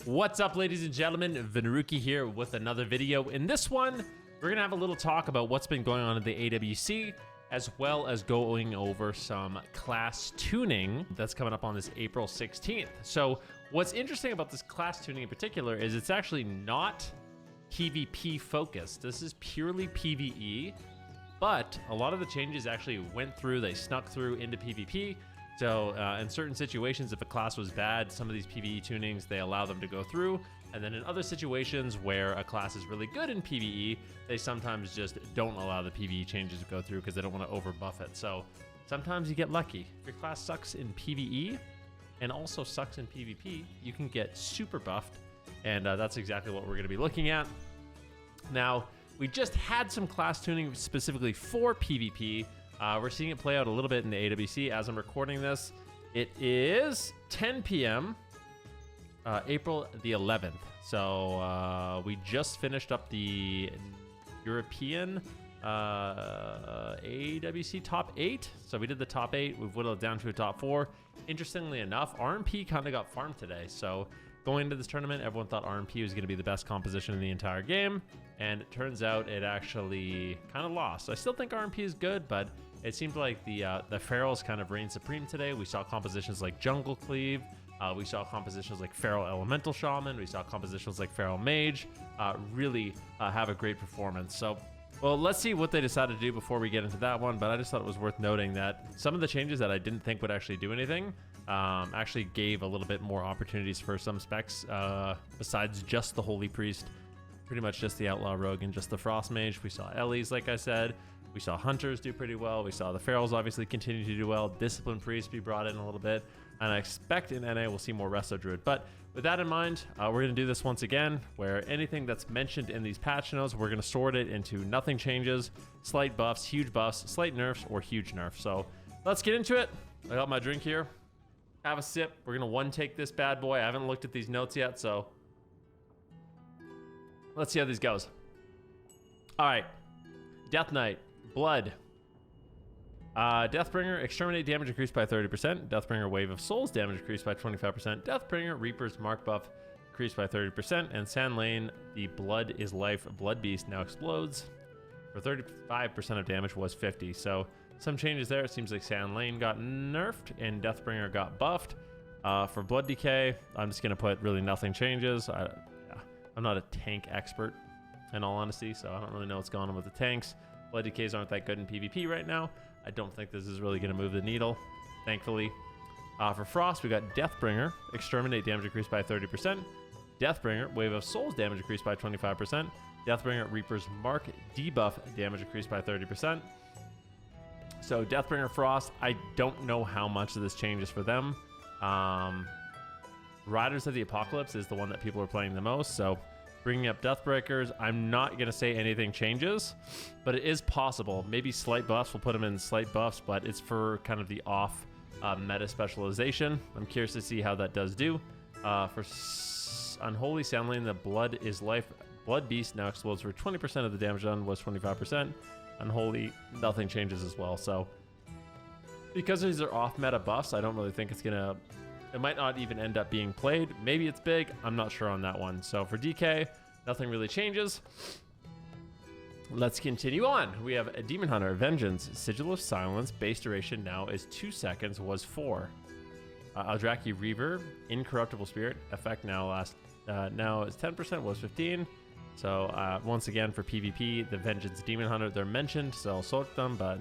What's up, ladies and gentlemen? Venruki here with another video. In this one, we're gonna have a little talk about what's been going on in the AWC, as well as going over some class tuning that's coming up on this April 16th. So what's interesting about this class tuning in particular is it's actually not PvP focused. This is purely PvE, but a lot of the changes actually went through, they snuck through into PvP. So in certain situations, if a class was bad, some of these PvE tunings, they allow them to go through. And then in other situations where a class is really good in PvE, they sometimes just don't allow the PvE changes to go through because they don't want to overbuff it. So sometimes you get lucky. If your class sucks in PvE and also sucks in PvP, you can get super buffed. And that's exactly what we're going to be looking at. Now, we just had some class tuning specifically for PvP. We're seeing it play out a little bit in the AWC as I'm recording this. It is 10 p.m. April the 11th. So we just finished up the European AWC top 8. So we did the top 8. We've whittled it down to a top 4. Interestingly enough, RMP kind of got farmed today. So going into this tournament, everyone thought RMP was going to be the best composition in the entire game. And it turns out it actually kind of lost. I still think RMP is good, but it seemed like the Ferals kind of reigned supreme today. We saw compositions like Jungle Cleave. We saw compositions like Feral Elemental Shaman. We saw compositions like Feral Mage really have a great performance. So, well, let's see what they decided to do before we get into that one. But I just thought it was worth noting that some of the changes that I didn't think would actually do anything actually gave a little bit more opportunities for some specs besides just the Holy Priest. Pretty much just the Outlaw Rogue and just the Frost Mage. We saw Ellie's, like I said. We saw Hunters do pretty well. We saw the Ferals obviously continue to do well. Discipline Priest be brought in a little bit. And I expect in NA we'll see more Resto Druid. But with that in mind, we're going to do this once again, where anything that's mentioned in these patch notes, we're going to sort it into nothing changes, slight buffs, huge buffs, slight nerfs, or huge nerfs. So let's get into it. I got my drink here. Have a sip. We're going to one take this bad boy. I haven't looked at these notes yet, so let's see how this goes. All right. Death Knight. Blood. Deathbringer, Exterminate damage increased by 30%. Deathbringer, Wave of Souls damage increased by 25%. Deathbringer, Reaper's Mark buff increased by 30%. And Sand Lane, the Blood is Life Blood Beast now explodes. For 35% of damage was 50. So some changes there. It seems like Sand Lane got nerfed and Deathbringer got buffed. For Blood Decay, I'm just going to put really nothing changes. I'm not a tank expert in all honesty, so I don't really know what's going on with the tanks. Blood Decays aren't that good in PvP right now. I don't think this is really going to move the needle, thankfully. For Frost, we got Deathbringer. Exterminate damage increased by 30%. Deathbringer, Wave of Souls damage increased by 25%. Deathbringer, Reaper's Mark debuff damage increased by 30%. So Deathbringer Frost, I don't know how much of this changes for them. Riders of the Apocalypse is the one that people are playing the most, so bringing up Deathbreakers, I'm not going to say anything changes, but it is possible. Maybe slight buffs, we'll put them in slight buffs, but it's for kind of the off meta specialization. I'm curious to see how that does do. For Unholy Sand Lane, the Blood is Life Blood Beast now explodes for 20% of the damage done was 25%. Unholy, nothing changes as well. So because these are off meta buffs, I don't really think it's going to... It might not even end up being played. Maybe it's big. I'm not sure on that one. So for DK, nothing really changes. Let's continue on. We have a Demon Hunter, Vengeance, Sigil of Silence. Base duration now is 2 seconds, was 4. Eldraki Reaver, Incorruptible Spirit. Effect now is 10%, was 15. So once again for PvP, the Vengeance Demon Hunter, they're mentioned, so I'll sort them, but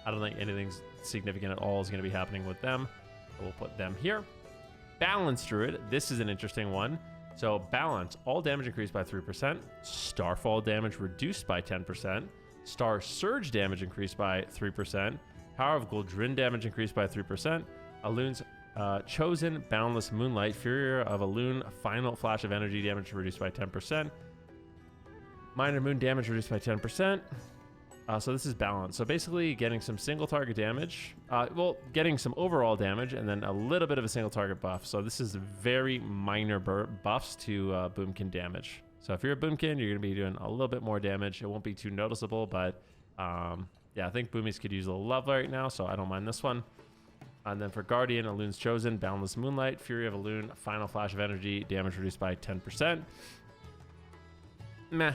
I don't think anything significant at all is going to be happening with them. So we'll put them here. Balance Druid, this is an interesting one. So Balance, all damage increased by 3%. Starfall damage reduced by 10%. Star Surge damage increased by 3%. Power of Goldrin damage increased by 3%. Alun's Chosen, Boundless Moonlight, Fury of Alun, Final Flash of Energy damage reduced by 10%. Minor Moon damage reduced by 10%. So this is Balance. So basically getting some single target damage, getting some overall damage, and then a little bit of a single target buff. So this is very minor buffs to Boomkin damage. So if you're a Boomkin, you're going to be doing a little bit more damage. It won't be too noticeable, but yeah, I think Boomies could use a little love right now, so I don't mind this one. And then for Guardian, Elun's Chosen, Boundless Moonlight, Fury of Elun, Final Flash of Energy, damage reduced by 10%. Meh.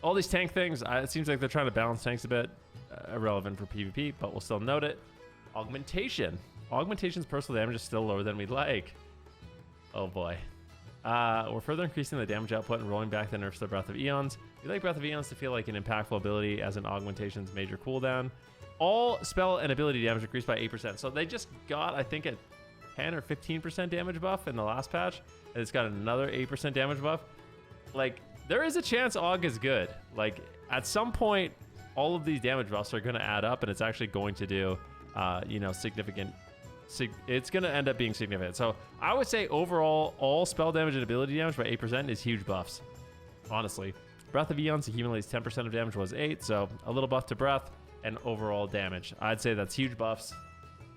All these tank things, it seems like they're trying to balance tanks a bit. Irrelevant for PvP, but we'll still note it. Augmentation. Augmentation's personal damage is still lower than we'd like. Oh boy. We're further increasing the damage output and rolling back the nerfs to Breath of Eons. We like Breath of Eons to feel like an impactful ability as an augmentation's major cooldown. All spell and ability damage increased by 8%. So they just got, I think, a 10 or 15% damage buff in the last patch. And it's got another 8% damage buff. Like, there is a chance Aug is good. Like, at some point, all of these damage buffs are going to add up, and it's actually going to do, you know, significant. It's going to end up being significant. So I would say overall, all spell damage and ability damage by 8% is huge buffs. Honestly, Breath of Eons accumulates 10% of damage was 8, so a little buff to breath and overall damage. I'd say that's huge buffs.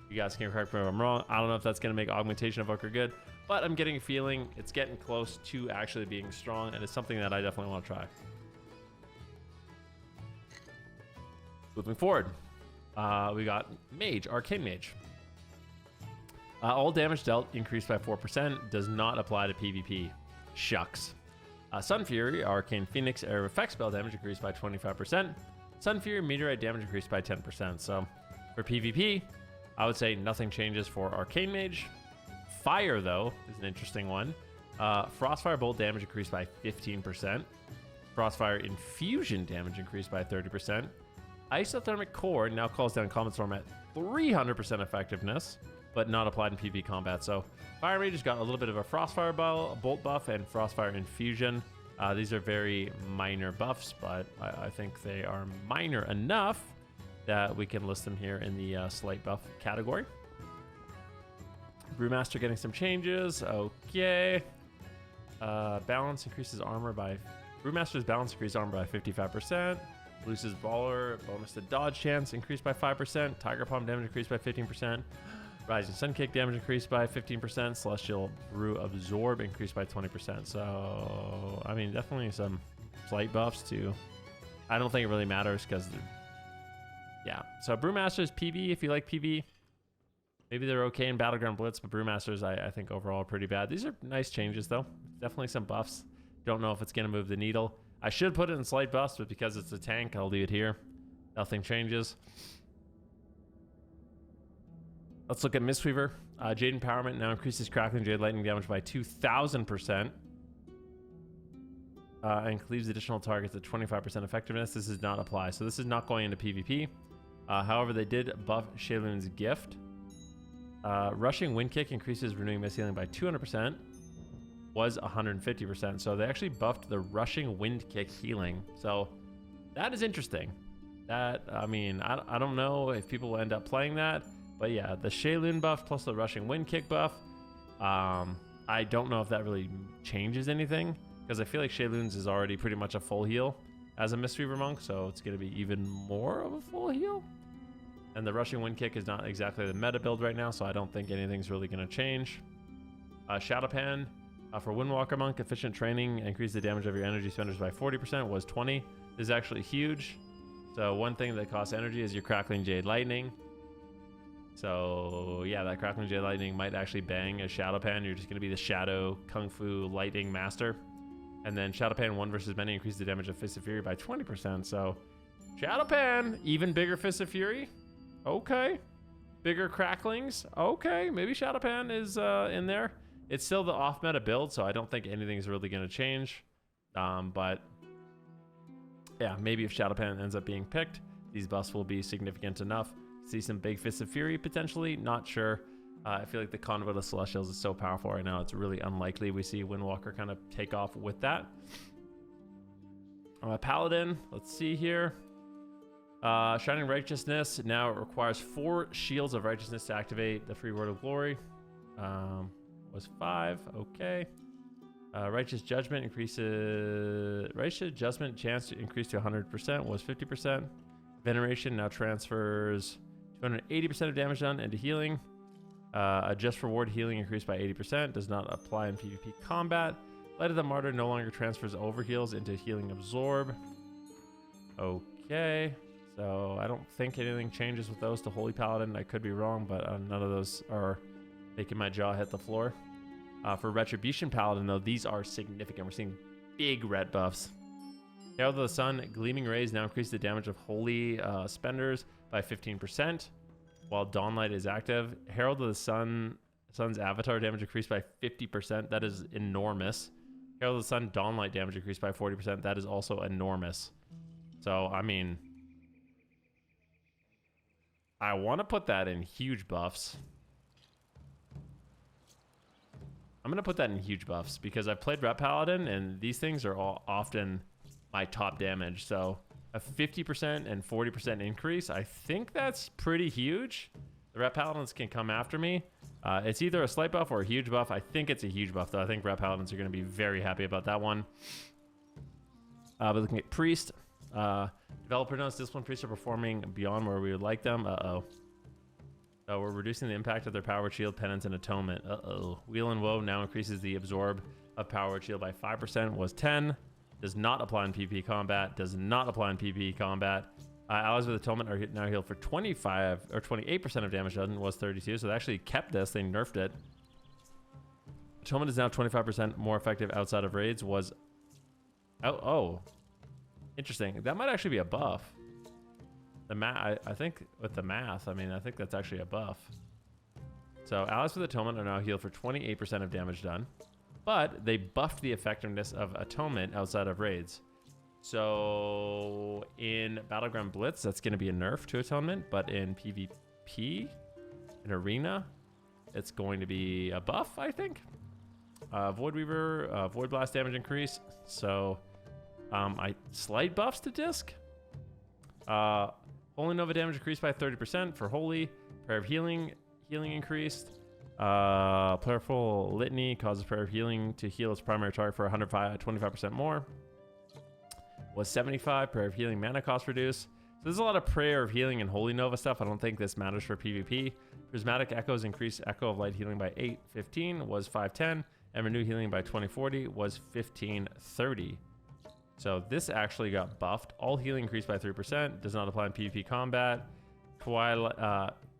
You guys can correct me if I'm wrong. I don't know if that's going to make Augmentation of Evoker good, but I'm getting a feeling it's getting close to actually being strong, and it's something that I definitely want to try. Moving forward, we got Mage, Arcane Mage. All damage dealt increased by 4%. Does not apply to PvP. Shucks. Sun Fury, Arcane Phoenix, area of effect spell damage increased by 25%. Sun Fury, Meteorite damage increased by 10%. So for PvP, I would say nothing changes for Arcane Mage. Fire, though, is an interesting one. Frostfire Bolt damage increased by 15%. Frostfire Infusion damage increased by 30%. Isothermic Core now calls down Comet Storm at 300% effectiveness, but not applied in PvP combat. So Fire Mage has got a little bit of a Frostfire Bolt buff and Frostfire Infusion. These are very minor buffs, but I think they are minor enough that we can list them here in the slight buff category. Brewmaster getting some changes. Okay. Balance increases armor by... Brewmaster's balance increases armor by 55%. Luce's Baller, bonus to dodge chance increased by 5%. Tiger Palm damage increased by 15%. Rising Sun Kick damage increased by 15%. Celestial Brew Absorb increased by 20%. So, I mean, definitely some slight buffs too. I don't think it really matters because, yeah. So Brewmaster's PvE, if you like PvE, maybe they're okay in Battleground Blitz, but Brewmasters, I think overall are pretty bad. These are nice changes though. Definitely some buffs. Don't know if it's going to move the needle. I should put it in slight buffs, but because it's a tank, I'll leave it here. Nothing changes. Let's look at Mistweaver. Jade Empowerment now increases Crackling Jade Lightning damage by 2,000%. And cleaves additional targets at 25% effectiveness. This does not apply, so this is not going into PvP. However, they did buff Shaylun's Gift. Rushing Wind Kick increases Renewing Mist Healing by 200%. Was 150%. So they actually buffed the Rushing Wind Kick healing. So that is interesting. That, I mean, I don't know if people will end up playing that. But yeah, the Shaylun buff plus the Rushing Wind Kick buff. I don't know if that really changes anything, because I feel like Shaylun's is already pretty much a full heal as a Mistweaver Monk. So it's going to be even more of a full heal. And the Rushing Wind Kick is not exactly the meta build right now, so I don't think anything's really going to change. Shadowpan. For Windwalker Monk, efficient training, increase the damage of your energy spenders by 40%, was 20. This is actually huge. So one thing that costs energy is your Crackling Jade Lightning. So yeah, that Crackling Jade Lightning might actually bang a Shadowpan. You're just going to be the Shadow Kung Fu Lightning Master. And then Shadowpan 1 versus many increases the damage of Fist of Fury by 20%. So Shadowpan, even bigger Fist of Fury. Okay. Bigger Cracklings. Okay, maybe Shadowpan is in there. It's still the off-meta build, so I don't think anything's really going to change. But yeah, maybe if Shadowpan ends up being picked, these buffs will be significant enough. See some big Fists of Fury, potentially. Not sure. I feel like the Conduit of Celestials is so powerful right now, it's really unlikely we see Windwalker kind of take off with that. Paladin, let's see here. Shining Righteousness, now it requires 4 Shields of Righteousness to activate the free Word of Glory. Was 5, okay. Righteous Judgment increases... Righteous Judgment chance to increase to 100% was 50%. Veneration now transfers 280% of damage done into healing. Just Reward healing increased by 80%. Does not apply in PvP combat. Light of the Martyr no longer transfers overheals into healing absorb. Okay. So I don't think anything changes with those to Holy Paladin. I could be wrong, but none of those are making my jaw hit the floor. For Retribution Paladin, though, these are significant. We're seeing big red buffs. Herald of the Sun, Gleaming Rays now increase the damage of Holy Spenders by 15%, while Dawnlight is active. Herald of the Sun's avatar damage increased by 50%. That is enormous. Herald of the Sun, Dawnlight damage increased by 40%. That is also enormous. So, I mean, I want to put that in huge buffs. I'm going to put that in huge buffs because I've played Ret Paladin and these things are all often my top damage. So a 50% and 40% increase, I think that's pretty huge. The Ret Paladins can come after me. It's either a slight buff or a huge buff. I think it's a huge buff, though. I think Ret Paladins are going to be very happy about that one. But looking at Priest, developer notes Discipline Priests are performing beyond where we would like them. So we're reducing the impact of their Power Shield, Penance, and Atonement. Wheel and Woe now increases the absorb of Power Shield by 5%, was 10. Does not apply in PvP combat. Does not apply in PvE combat. Allies with Atonement are now healed for 25 or 28% of damage done, was 32. So they actually kept this. They nerfed it. Atonement is now 25% more effective outside of raids. Was oh, interesting. That might actually be a buff. The math, I think with the math, I mean, I think that's actually a buff. So allies with Atonement are now healed for 28% of damage done, but they buffed the effectiveness of Atonement outside of raids. So in Battleground Blitz, that's going to be a nerf to Atonement, but in PvP, in Arena, it's going to be a buff, I think. Void Weaver, Void Blast damage increase. So slight buffs to Disc. Holy Nova damage increased by 30% for Holy. Prayer of Healing increased. Prayerful Litany causes Prayer of Healing to heal its primary target for 25% more. Was 75. Prayer of Healing mana cost reduced. So there's a lot of Prayer of Healing and Holy Nova stuff. I don't think this matters for PvP. Prismatic Echoes increased Echo of Light healing by 815, was 510. And Renew Healing by 2040 was 1530. So this actually got buffed. All healing increased by 3%. Does not apply in PvP combat.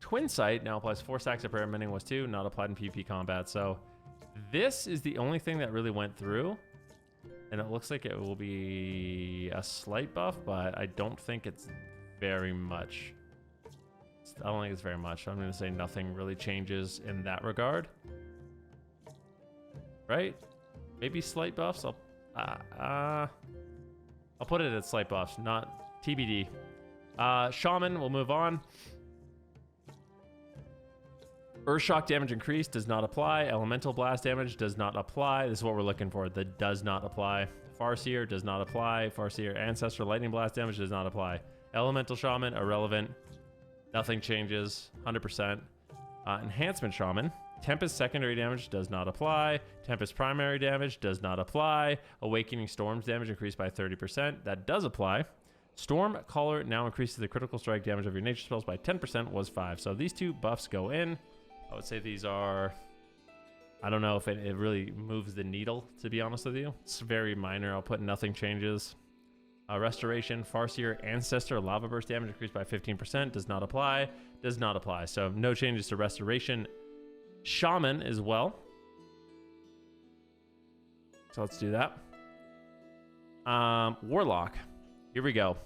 Twin Sight now applies 4 stacks of prayer. Mending was 2. Not applied in PvP combat. So this is the only thing that really went through. And it looks like it will be a slight buff, but I don't think it's very much. I don't think it's very much. I'm going to say nothing really changes in that regard. Right? Maybe slight buffs. I'll put it at slight buffs, not TBD. Shaman, we'll move on. Earthshock damage increased, does not apply. Elemental Blast damage does not apply. This is what we're looking for. The does not apply. Farseer does not apply. Farseer Ancestor Lightning Blast damage does not apply. Elemental Shaman, irrelevant. Nothing changes, 100%. Enhancement Shaman. Tempest secondary damage does not apply. Tempest primary damage does not apply. Awakening Storms damage increased by 30%. That does apply. Storm Caller now increases the critical strike damage of your nature spells by 10%, was 5. So these two buffs go in. I would say these are, I don't know if it really moves the needle, to be honest with you. It's very minor. I'll put nothing changes. Restoration, Farseer, Ancestor, Lava Burst damage increased by 15%. Does not apply. Does not apply. So no changes to Restoration. Shaman as well. So let's do that. Warlock. Here we go.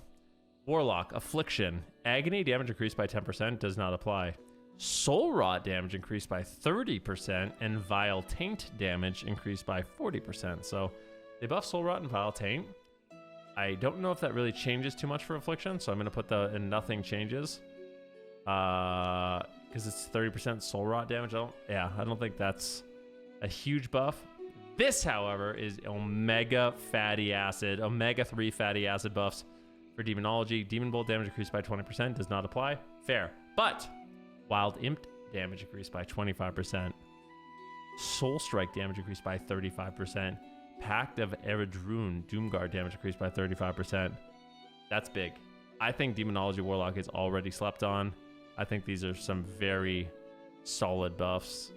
Warlock, Affliction. Agony damage increased by 10%. Does not apply. Soul Rot damage increased by 30%. And Vile Taint damage increased by 40%. So they buff Soul Rot and Vile Taint. I don't know if that really changes too much for Affliction. So I'm going to put the in nothing changes. Because it's 30% Soul Rot damage. I don't think that's a huge buff. This, however, is Omega 3 fatty acid buffs for Demonology. Demon Bolt damage increased by 20%. Does not apply. Fair. But Wild Imp damage increased by 25%. Soul Strike damage increased by 35%. Pact of Eredrune Doomguard damage increased by 35%. That's big. I think Demonology Warlock is already slept on. I think these are some very solid buffs.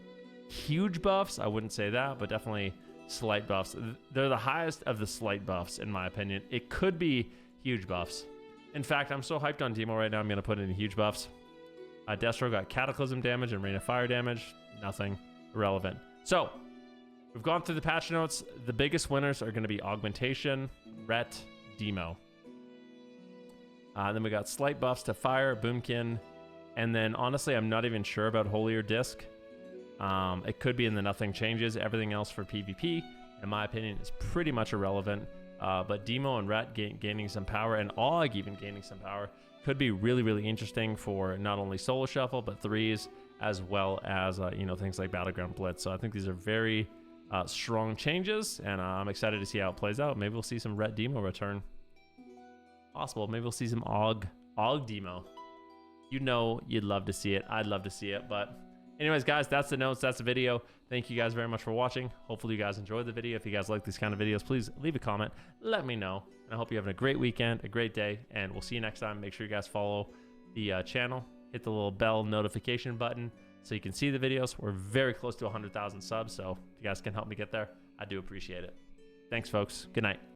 Huge buffs, I wouldn't say that, but definitely slight buffs. They're the highest of the slight buffs, in my opinion. It could be huge buffs. In fact, I'm so hyped on Demo right now, I'm going to put in huge buffs. Destro got Cataclysm damage and Rain of Fire damage. Nothing irrelevant. So, we've gone through the patch notes. The biggest winners are going to be Augmentation, Ret, Demo. Then we got slight buffs to Fire, Boomkin, and then honestly, I'm not even sure about Holier Disc. It could be in the nothing changes. Everything else for PvP, in my opinion, is pretty much irrelevant. But Demo and Ret gaining some power, and Aug even gaining some power, could be really, really interesting for not only solo shuffle, but threes, as well as, you know, things like Battleground Blitz. So I think these are very strong changes, and I'm excited to see how it plays out. Maybe we'll see some Ret Demo return. Possible. Maybe we'll see some Aug Demo. You know you'd love to see it. I'd love to see it. But anyways, guys, that's the notes. That's the video. Thank you guys very much for watching. Hopefully you guys enjoyed the video. If you guys like these kind of videos, please leave a comment. Let me know. And I hope you're having a great weekend, a great day, and we'll see you next time. Make sure you guys follow the channel. Hit the little bell notification button so you can see the videos. We're very close to 100,000 subs, so if you guys can help me get there, I do appreciate it. Thanks, folks. Good night.